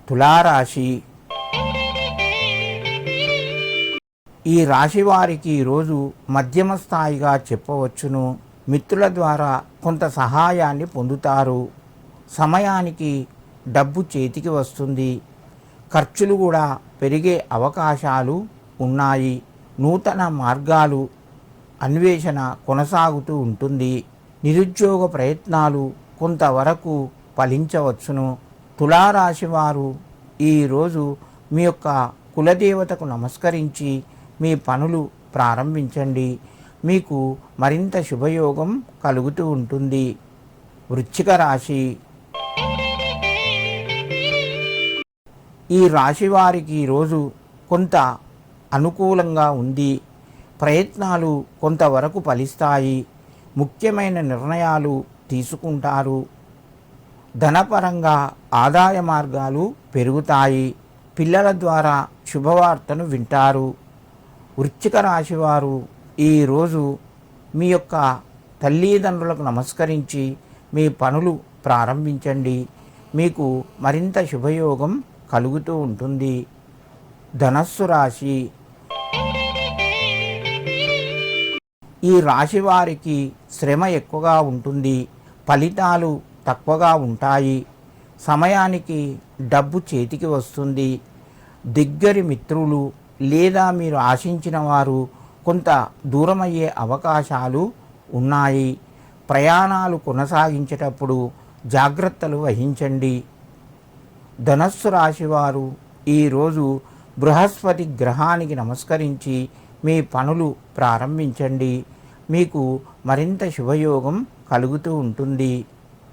తులారాశి. ఈ రాశి వారికి ఈరోజు మధ్యమ స్థాయిగా చెప్పవచ్చును. మిత్రుల ద్వారా కొంత సహాయాన్ని పొందుతారు. సమయానికి డబ్బు చేతికి వస్తుంది. ఖర్చులు కూడా పెరిగే అవకాశాలు ఉన్నాయి. నూతన మార్గాలు అన్వేషణ కొనసాగుతూ ఉంటుంది. నిరుద్యోగ ప్రయత్నాలు కొంతవరకు ఫలించవచ్చును. తులారాశి వారు ఈరోజు మీ యొక్క కులదేవతకు నమస్కరించి మీ పనులు ప్రారంభించండి. మీకు మరింత శుభయోగం కలుగుతూ ఉంటుంది. వృశ్చిక రాశి. ఈ రాశి వారికి ఈరోజు కొంత అనుకూలంగా ఉంది. ప్రయత్నాలు కొంతవరకు ఫలిస్తాయి. ముఖ్యమైన నిర్ణయాలు తీసుకుంటారు. ధనపరంగా ఆదాయ మార్గాలు పెరుగుతాయి. పిల్లల ద్వారా శుభవార్తను వింటారు. వృశ్చిక రాశి వారు ఈరోజు మీ యొక్క తల్లిదండ్రులకు నమస్కరించి మీ పనులు ప్రారంభించండి. మీకు మరింత శుభయోగం కలుగుతూ ఉంటుంది. ధనస్సు రాశి. ఈ రాశి వారికి శ్రమ ఎక్కువగా ఉంటుంది. ఫలితాలు తక్కువగా ఉంటాయి. సమయానికి డబ్బు చేతికి వస్తుంది. దగ్గరి మిత్రులు లేదా మీరు ఆశించిన వారు కొంత దూరమయ్యే అవకాశాలు ఉన్నాయి. ప్రయాణాలు కొనసాగించేటప్పుడు జాగ్రత్తలు వహించండి. ధనస్సు రాశివారు ఈరోజు బృహస్పతి గ్రహానికి నమస్కరించి మీ పనులు ప్రారంభించండి. మీకు మరింత శుభయోగం కలుగుతూ ఉంటుంది.